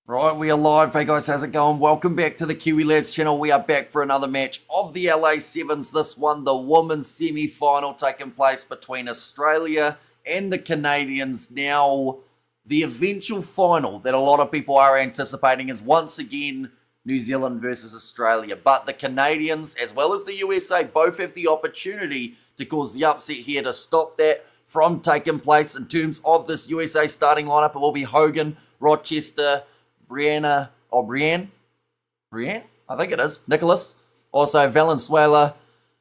Right, we are live. Hey guys, how's it going? Welcome back to the Kiwi Lads channel. We are back for another match of the LA Sevens. This one, the women's semi-final taking place between Australia and the Canadians. Now, the eventual final that a lot of people are anticipating is once again New Zealand versus Australia. But the Canadians, as well as the USA, both have the opportunity to cause the upset here to stop that from taking place. In terms of this USA starting lineup, it will be Hogan, Rochester, Brienne, I think it is, Nicholas, also Valenzuela,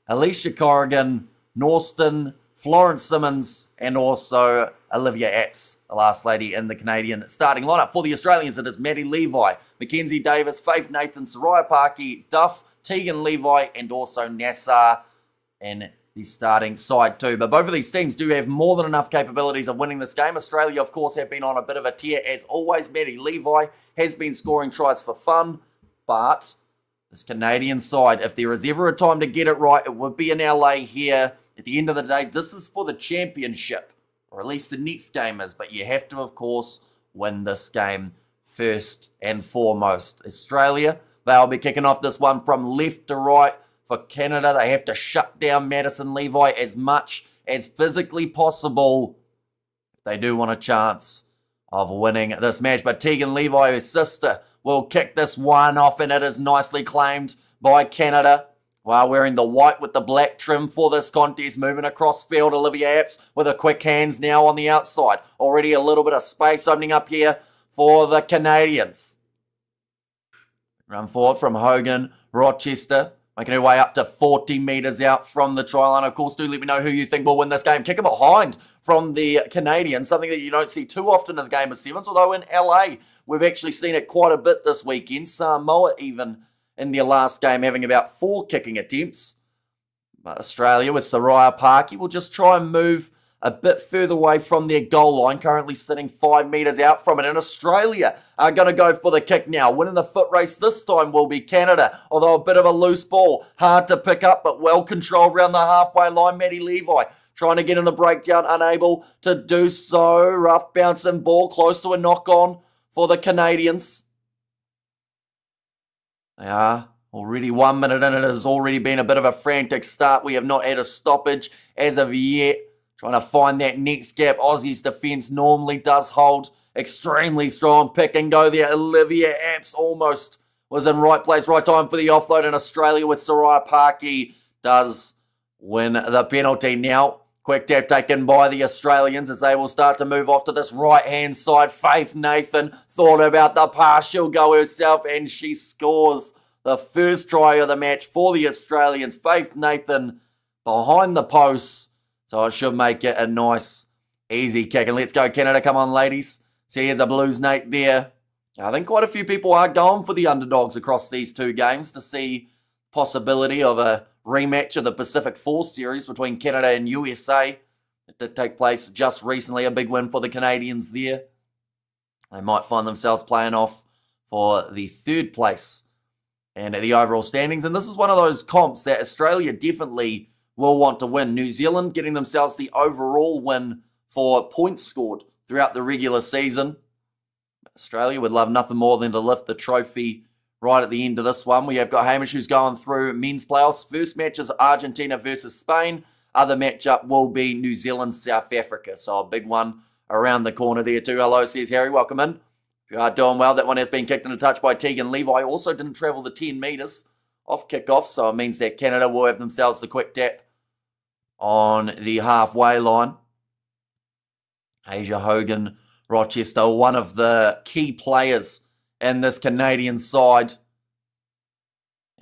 Alicia Corrigan, Norston, Florence Simmons, and also Olivia Apps, the last lady in the Canadian starting lineup. For the Australians, it is Maddie Levi, Mackenzie Davis, Faith Nathan, Soraya Parkey, Duff, Tegan Levi, and also Nassar in the starting side too. But both of these teams do have more than enough capabilities of winning this game. Australia, of course, have been on a bit of a tear as always. Maddie Levi has been scoring tries for fun, but this Canadian side, if there is ever a time to get it right, it would be in LA here. At the end of the day, this is for the championship, or at least the next game is, but you have to, of course, win this game first and foremost. Australia, they'll be kicking off this one from left to right. For Canada, they have to shut down Madison Levi as much as physically possible if they do want a chance of winning this match. But Tegan Levi, her sister, will kick this one off, and it is nicely claimed by Canada. While wearing the white with the black trim for this contest, moving across field, Olivia Apps with a quick hands now on the outside. Already a little bit of space opening up here for the Canadians. Run forward from Hogan, Rochester, making her way up to 40 metres out from the try line. Of course, do let me know who you think will win this game. Kick it behind from the Canadians, something that you don't see too often in the game of sevens, although in LA, we've actually seen it quite a bit this weekend. Samoa even in their last game having about 4 kicking attempts. But Australia with Soraya Parkey will just try and move a bit further away from their goal line, currently sitting 5 metres out from it. And Australia are going to go for the kick now. Winning the foot race this time will be Canada, although a bit of a loose ball. Hard to pick up, but well controlled around the halfway line. Maddie Levi trying to get in the breakdown, unable to do so. Rough bouncing ball, close to a knock-on for the Canadians. They are already 1 minute in. It has already been a bit of a frantic start. We have not had a stoppage as of yet. Trying to find that next gap. Aussie's defence normally does hold extremely strong. Pick and go there. Olivia Apps almost was in right place, right time for the offload. And Australia with Soraya Parkey does win the penalty. Now, quick tap taken by the Australians as they will start to move off to this right-hand side. Faith Nathan thought about the pass. She'll go herself and she scores the first try of the match for the Australians. Faith Nathan behind the posts. So it should make it a nice, easy kick. And let's go, Canada. Come on, ladies. See, here's a Blues Nate there. I think quite a few people are going for the underdogs across these 2 games to see possibility of a rematch of the Pacific Force series between Canada and USA. It did take place just recently. A big win for the Canadians there. They might find themselves playing off for the 3rd place and the overall standings. And this is one of those comps that Australia definitely will want to win. New Zealand getting themselves the overall win for points scored throughout the regular season. Australia would love nothing more than to lift the trophy right at the end of this one. We have got Hamish who's going through men's playoffs. First match is Argentina versus Spain. Other matchup will be New Zealand, South Africa. So a big one around the corner there too. Hello, says Harry. Welcome in. If you are doing well, that one has been kicked into touch by Tegan Levi. Also didn't travel the 10 metres off kickoff, so it means that Canada will have themselves the quick tap on the halfway line. Asia Hogan, Rochester, one of the key players in this Canadian side.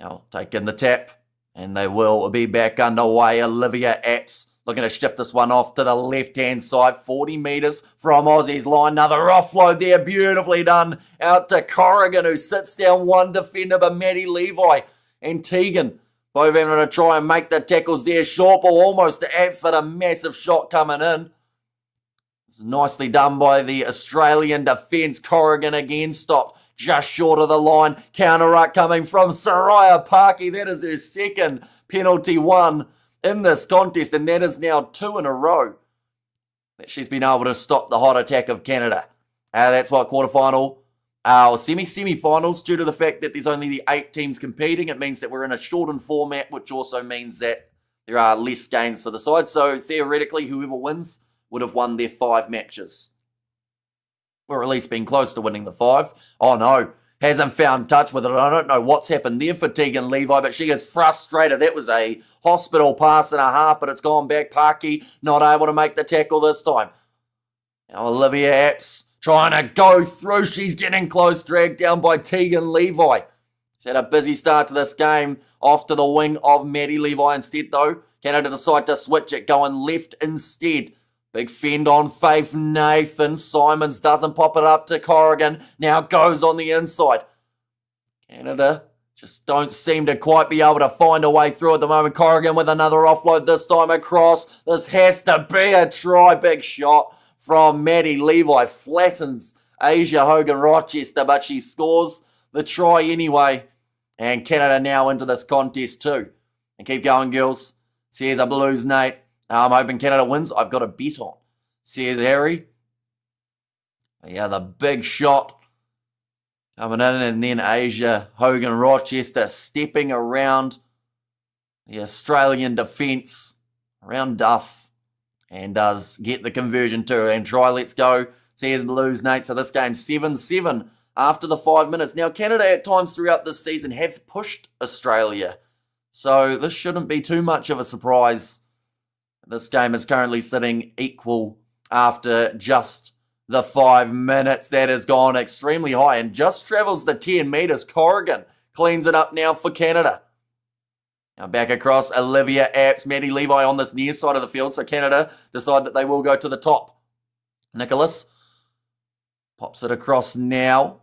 Now taking the tap, and they will be back underway. Olivia Apps looking to shift this one off to the left-hand side. 40 metres from Aussie's line. Another offload there, beautifully done. Out to Corrigan, who sits down one defender, but Maddie Levi and Tegan both having to try and make the tackles there. Short ball almost to Apps, but a massive shot coming in. This is nicely done by the Australian defence. Corrigan again stopped just short of the line. Counter-ruck coming from Soraya Parkey. That is her 2nd penalty won in this contest, and that is now 2 in a row that she's been able to stop the hot attack of Canada. That's what quarterfinal our semi-finals due to the fact that there's only the 8 teams competing. It means that we're in a shortened format, which also means that there are less games for the side. So theoretically, whoever wins would have won their 5 matches. Or at least been close to winning the 5. Oh no, hasn't found touch with it. I don't know what's happened there for Tegan Levi, but she gets frustrated. That was a hospital pass and a half, but it's gone back. Parky not able to make the tackle this time. Now Olivia Apps trying to go through. She's getting close, dragged down by Tegan Levi. She's had a busy start to this game. Off to the wing of Maddie Levi instead, though. Canada decide to switch it, going left instead. Big fend on Faith Nathan. Simons doesn't pop it up to Corrigan. Now goes on the inside. Canada just don't seem to quite be able to find a way through at the moment. Corrigan with another offload this time across. This has to be a try. Big shot from Maddie Levi. Flattens Asia Hogan-Rochester, but she scores the try anyway. And Canada now into this contest too. And keep going, girls. Says a Blues Nate. I'm hoping Canada wins. I've got a bet on. Says Harry. Yeah, the big shot coming in. And then Asia Hogan-Rochester stepping around the Australian defence. Around Duff. And does get the conversion too. And try, let's go. Says Blues Nate. So this game's 7-7 after the 5 minutes. Now, Canada at times throughout this season have pushed Australia. So this shouldn't be too much of a surprise. This game is currently sitting equal after just the 5 minutes. That has gone extremely high and just travels the 10 metres. Corrigan cleans it up now for Canada. Now back across, Olivia Apps, Maddie Levi on this near side of the field. So Canada decide that they will go to the top. Nicholas pops it across now.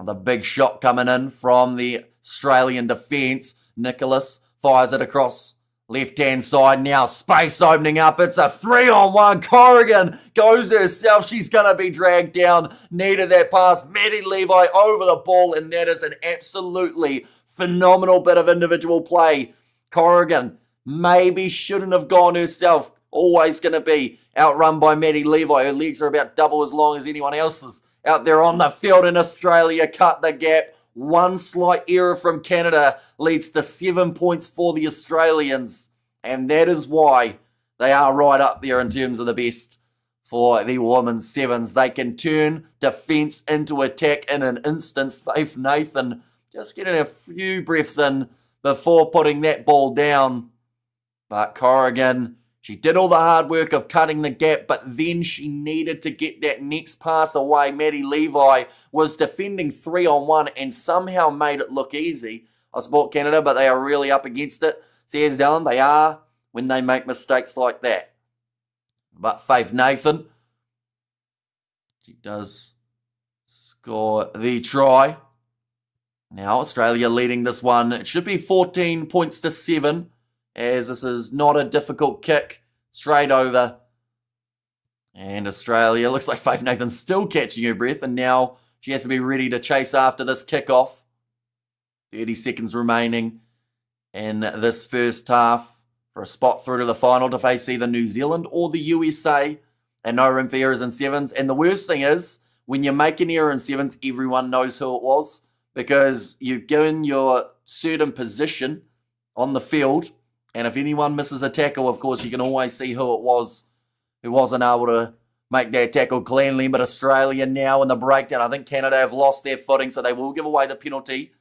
The big shot coming in from the Australian defence. Nicholas fires it across. Left-hand side now, space opening up. It's a 3-on-1. Corrigan goes herself. She's going to be dragged down. Needed that pass. Maddie Levi over the ball, and that is an absolutely phenomenal bit of individual play. Corrigan maybe shouldn't have gone herself. Always going to be outrun by Maddie Levi. Her legs are about double as long as anyone else's out there on the field, and Australia cut the gap. One slight error from Canada leads to 7 points for the Australians. And that is why they are right up there in terms of the best for the women's sevens. They can turn defence into attack in an instance. Faith Nathan just getting a few breaths in before putting that ball down. But Corrigan, she did all the hard work of cutting the gap, but then she needed to get that next pass away. Maddie Levi was defending 3-on-1 and somehow made it look easy. I support Canada, but they are really up against it. Says Ellen, they are when they make mistakes like that. But Faith Nathan, she does score the try. Now Australia leading this one. It should be 14 points to 7. As this is not a difficult kick. Straight over. And Australia, looks like Faith Nathan's still catching her breath. And now she has to be ready to chase after this kickoff. 30 seconds remaining in this first half for a spot through to the final to face either New Zealand or the USA. And no room for errors in sevens. And the worst thing is, when you make an error in sevens, everyone knows who it was. Because you've given your certain position on the field. And if anyone misses a tackle, of course, you can always see who it was who wasn't able to make that tackle cleanly. But Australia now in the breakdown. I think Canada have lost their footing, so they will give away the penalty.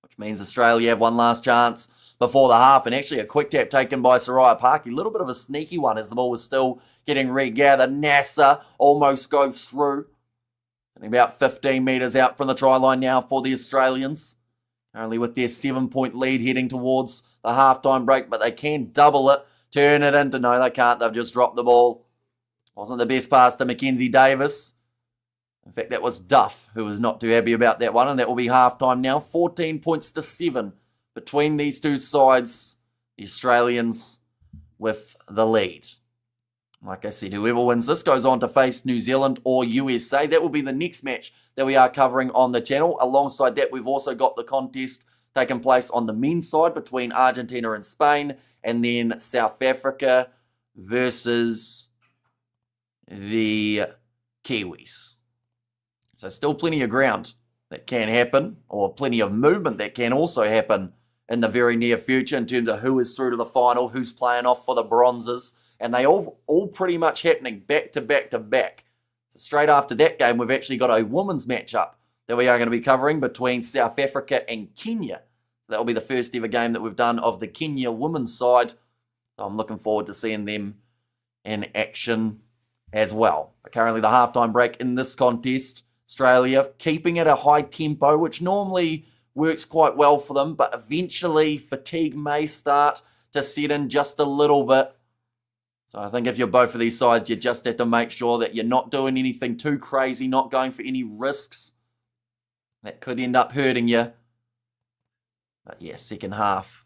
Which means Australia have one last chance before the half. And actually a quick tap taken by Soraya Parky. A little bit of a sneaky one as the ball was still getting regathered. NASA almost goes through. And about 15 metres out from the try line now for the Australians. Currently with their 7-point lead heading towards the halftime break, but they can double it, turn it into, no, they can't, they've just dropped the ball. Wasn't the best pass to Mackenzie Davis. In fact, that was Duff, who was not too happy about that one, and that will be halftime now. 14 points to 7 between these two sides. The Australians with the lead. Like I said, whoever wins this goes on to face New Zealand or USA. That will be the next match that we are covering on the channel. Alongside that, we've also got the contest taking place on the men's side between Argentina and Spain, and then South Africa versus the Kiwis. So still plenty of ground that can happen, or plenty of movement that can also happen in the very near future in terms of who is through to the final, who's playing off for the bronzes, and they all pretty much happening back to back to back. So straight after that game, we've actually got a women's matchup that we are going to be covering between South Africa and Kenya. That will be the first ever game that we've done of the Kenya women's side. So I'm looking forward to seeing them in action as well. But currently the halftime break in this contest, Australia keeping it a high tempo, which normally works quite well for them, but eventually fatigue may start to set in just a little bit. So I think if you're both of these sides, you just have to make sure that you're not doing anything too crazy, not going for any risks that could end up hurting you. But yeah, second half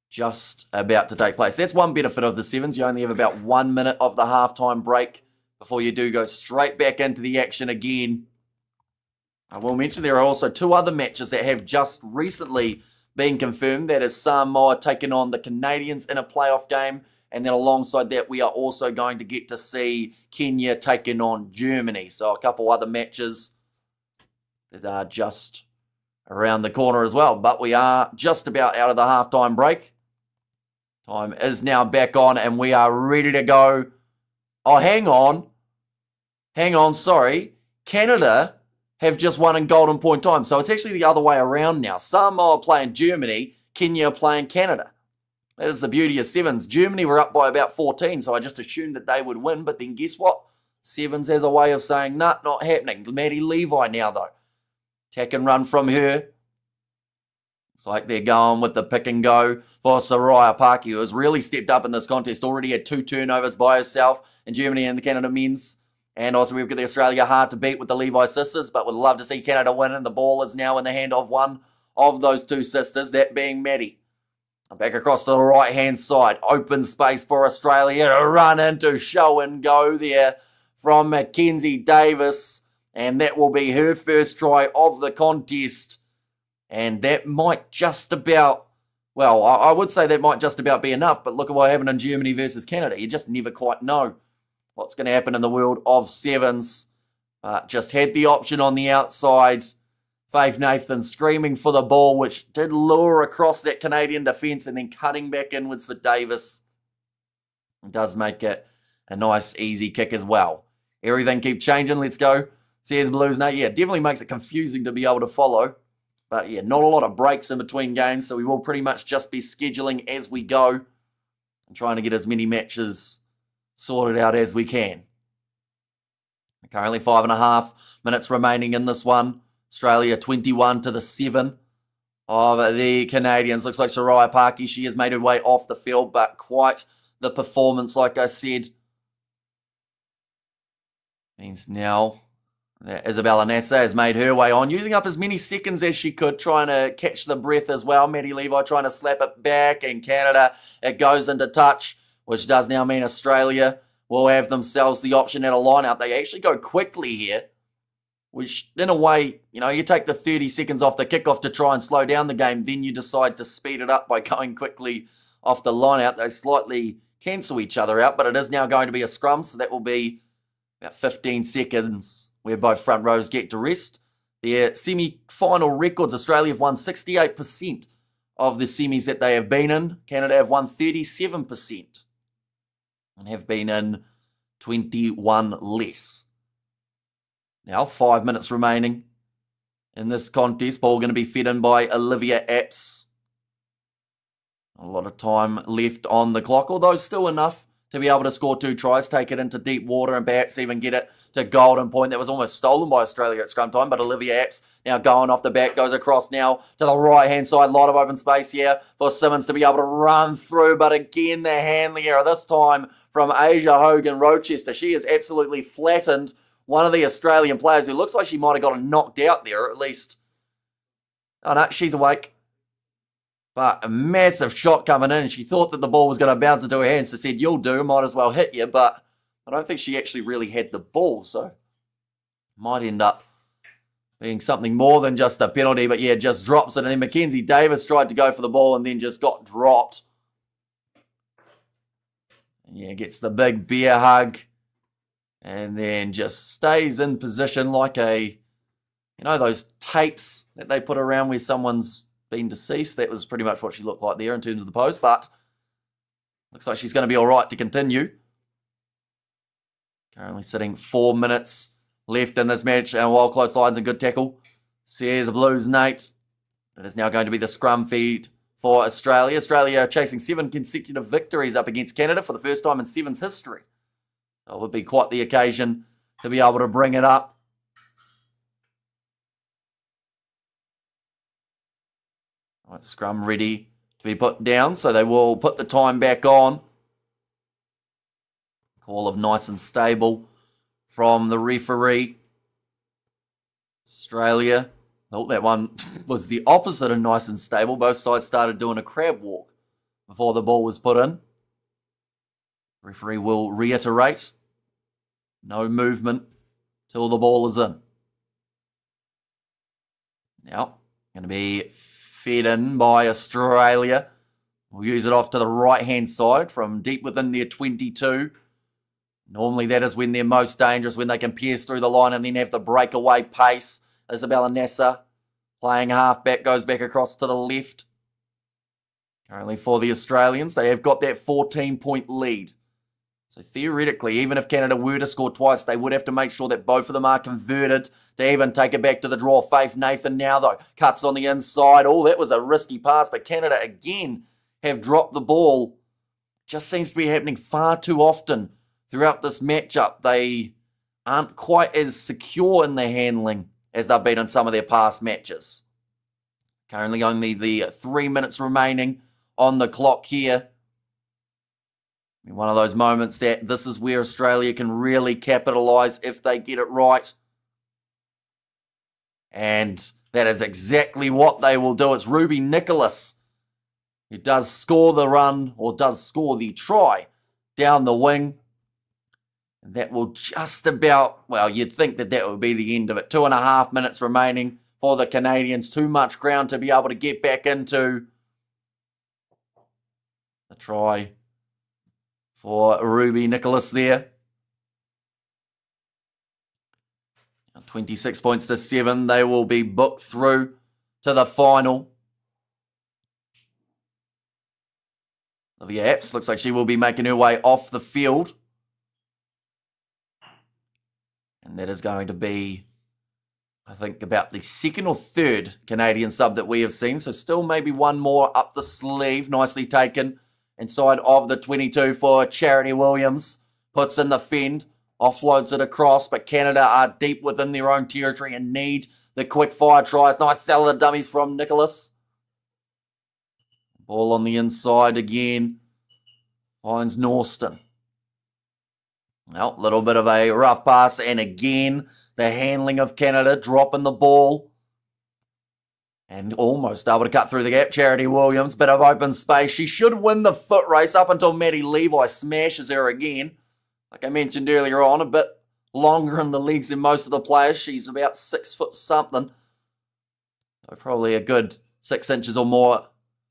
just about to take place. That's one benefit of the Sevens. You only have about 1 minute of the halftime break before you do go straight back into the action again. I will mention there are also 2 other matches that have just recently been confirmed. That is Samoa taking on the Canadians in a playoff game. And then alongside that, we are also going to get to see Kenya taking on Germany. So a couple other matches that are just around the corner as well. But we are just about out of the halftime break. Time is now back on and we are ready to go. Oh, hang on. Hang on, sorry. Canada have just won in golden point time. So it's actually the other way around now. Samoa playing Germany, Kenya playing Canada. That is the beauty of Sevens. Germany were up by about 14, so I just assumed that they would win. But then guess what? Sevens has a way of saying, nah, not happening. Maddie Levi now, though. Attack and run from her. Looks like they're going with the pick and go for Soraya Paki, who has really stepped up in this contest. Already had 2 turnovers by herself in Germany and the Canada men's. And also we've got the Australia hard to beat with the Levi sisters, but would love to see Canada win. And the ball is now in the hand of one of those 2 sisters, that being Maddie. Back across to the right-hand side. Open space for Australia to run into, show and go there from Mackenzie Davis. And that will be her first try of the contest. And that might just about, well, I would say that might just about be enough. But look at what happened in Germany versus Canada. You just never quite know what's going to happen in the world of Sevens. Just had the option on the outside. Faith Nathan screaming for the ball, which did lure across that Canadian defence and then cutting back inwards for Davis. It does make it a nice, easy kick as well. Everything keeps changing. Let's go. Says Blues. No, yeah, definitely makes it confusing to be able to follow. But yeah, not a lot of breaks in between games, so we will pretty much just be scheduling as we go and trying to get as many matches sorted out as we can. Currently 5.5 minutes remaining in this one. Australia 21-7 of the Canadians. Looks like Soraya Paki, she has made her way off the field, but quite the performance, like I said. Means now that Isabella Nassa has made her way on, using up as many seconds as she could, trying to catch the breath as well. Maddie Levi trying to slap it back, and Canada, it goes into touch, which does now mean Australia will have themselves the option at a line-out. They actually go quickly here, which in a way, you know, you take the 30 seconds off the kickoff to try and slow down the game, then you decide to speed it up by going quickly off the line-out. They slightly cancel each other out, but it is now going to be a scrum, so that will be about 15 seconds where both front rows get to rest. Their semi-final records, Australia have won 68% of the semis that they have been in. Canada have won 37% and have been in 21 less. Now, 5 minutes remaining in this contest. Ball going to be fed in by Olivia Apps. A lot of time left on the clock, although still enough to be able to score 2 tries, take it into deep water, and perhaps even get it to golden point. That was almost stolen by Australia at scrum time, but Olivia Apps now going off the back, goes across now to the right-hand side. A lot of open space here for Simmons to be able to run through, but again, the handling error, this time from Asia Hogan Rochester. She is absolutely flattened one of the Australian players who looks like she might have gotten knocked out there, or at least... Oh, no, she's awake. But a massive shot coming in. She thought that the ball was going to bounce into her hands, so said, you'll do, might as well hit you. But I don't think she actually really had the ball, so might end up being something more than just a penalty. But yeah, just drops it. And then Mackenzie Davis tried to go for the ball and then just got dropped. And yeah, gets the big bear hug. And then just stays in position like a You know, those tapes that they put around where someone's been deceased? That was pretty much what she looked like there in terms of the pose, but looks like she's going to be all right to continue. Currently sitting 4 minutes left in this match, and while close lines and good tackle, says the Blues Nate. It is now going to be the scrum feed for Australia. Australia chasing 7 consecutive victories up against Canada for the first time in Sevens history. So it would be quite the occasion to be able to bring it up. Right, scrum ready to be put down, so they will put the time back on. Call of nice and stable from the referee. Australia. Oh, that one was the opposite of nice and stable. Both sides started doing a crab walk before the ball was put in. Referee will reiterate. No movement till the ball is in. Now, going to be fed in by Australia. We'll use it off to the right-hand side from deep within their 22. Normally that is when they're most dangerous, when they can pierce through the line and then have the breakaway pace. Isabella Nasser playing halfback, goes back across to the left. Currently for the Australians, they have got that 14-point lead. So theoretically, even if Canada were to score twice, they would have to make sure that both of them are converted to even take it back to the draw. Faith Nathan now, though, cuts on the inside. Oh, that was a risky pass, but Canada again have dropped the ball. Just seems to be happening far too often throughout this matchup. They aren't quite as secure in their handling as they've been in some of their past matches. Currently only the 3 minutes remaining on the clock here. One of those moments that this is where Australia can really capitalise if they get it right. And that is exactly what they will do. It's Ruby Nicholas who does score the run, or does score the try down the wing. And that will just about, well, you'd think that that would be the end of it. 2.5 minutes remaining for the Canadians. Too much ground to be able to get back into. The try for Ruby Nicholas there. 26 points to 7. They will be booked through to the final. Olivia Apps looks like she will be making her way off the field. And that is going to be, I think, about the second or third Canadian sub that we have seen. So still maybe one more up the sleeve. Nicely taken inside of the 22 for Charity Williams. Puts in the fend, offloads it across, but Canada are deep within their own territory and need the quick fire tries. Nice salad dummies from Nicholas. Ball on the inside again. Finds Norston. Well, a little bit of a rough pass, and again, the handling of Canada, dropping the ball. And almost able to cut through the gap. Charity Williams, bit of open space. She should win the foot race up until Maddie Levi smashes her again. Like I mentioned earlier on, a bit longer in the legs than most of the players. She's about 6 foot something. So probably a good 6 inches or more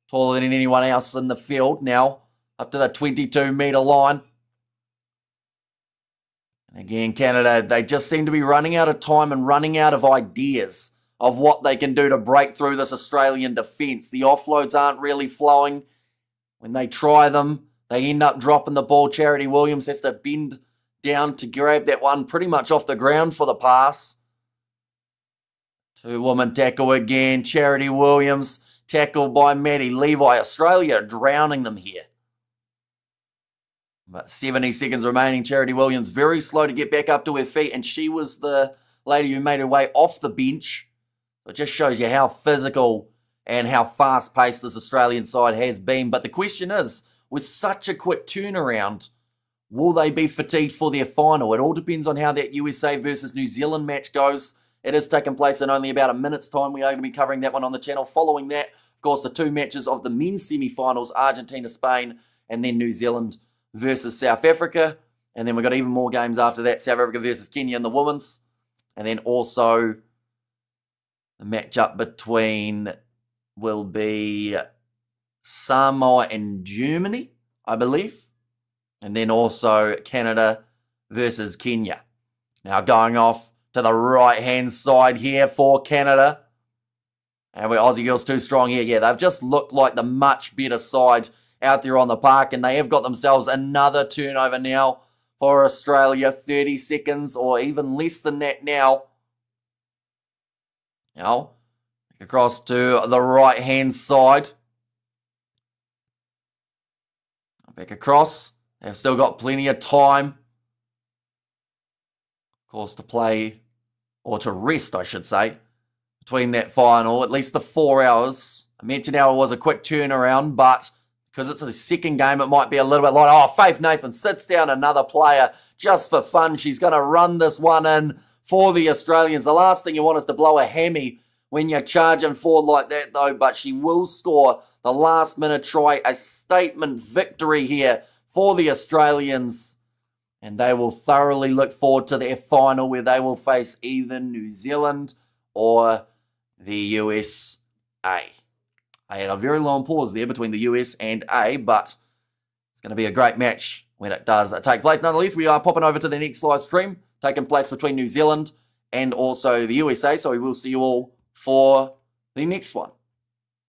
taller than anyone else in the field. Now, up to the 22-metre line. And again, Canada, they just seem to be running out of time and running out of ideas of what they can do to break through this Australian defence. The offloads aren't really flowing. When they try them, they end up dropping the ball. Charity Williams has to bend down to grab that one pretty much off the ground for the pass. 2-woman tackle again. Charity Williams tackled by Maddie Levi. Australia drowning them here. But 70 seconds remaining. Charity Williams very slow to get back up to her feet, and she was the lady who made her way off the bench. It just shows you how physical and how fast-paced this Australian side has been. But the question is, with such a quick turnaround, will they be fatigued for their final? It all depends on how that USA versus New Zealand match goes. It is taking place in only about a minute's time. We are going to be covering that one on the channel. Following that, of course, the 2 matches of the men's semi-finals, Argentina, Spain, and then New Zealand versus South Africa. And then we've got even more games after that, South Africa versus Kenya in the women's. And then also the matchup between will be Samoa and Germany, I believe. And then also Canada versus Kenya. Now going off to the right-hand side here for Canada. And we're Aussie girls too strong here. Yeah, they've just looked like the much better side out there on the park, and they have got themselves another turnover now for Australia. 30 seconds or even less than that now. Now, across to the right-hand side. Back across. They've still got plenty of time. Of course, to play, or to rest, I should say, between that final, at least the 4 hours. I mentioned how it was a quick turnaround, but because it's a second game, it might be a little bit lighter. Oh, Faith Nathan sits down another player just for fun. She's going to run this one in for the Australians. The last thing you want is to blow a hammy when you're charging forward like that, though, but she will score the last-minute try, a statement victory here for the Australians. And they will thoroughly look forward to their final where they will face either New Zealand or the USA. I had a very long pause there between the US and A, but it's going to be a great match when it does take place. Nonetheless, we are popping over to the next live stream, taking place between New Zealand and also the USA. So we will see you all for the next one.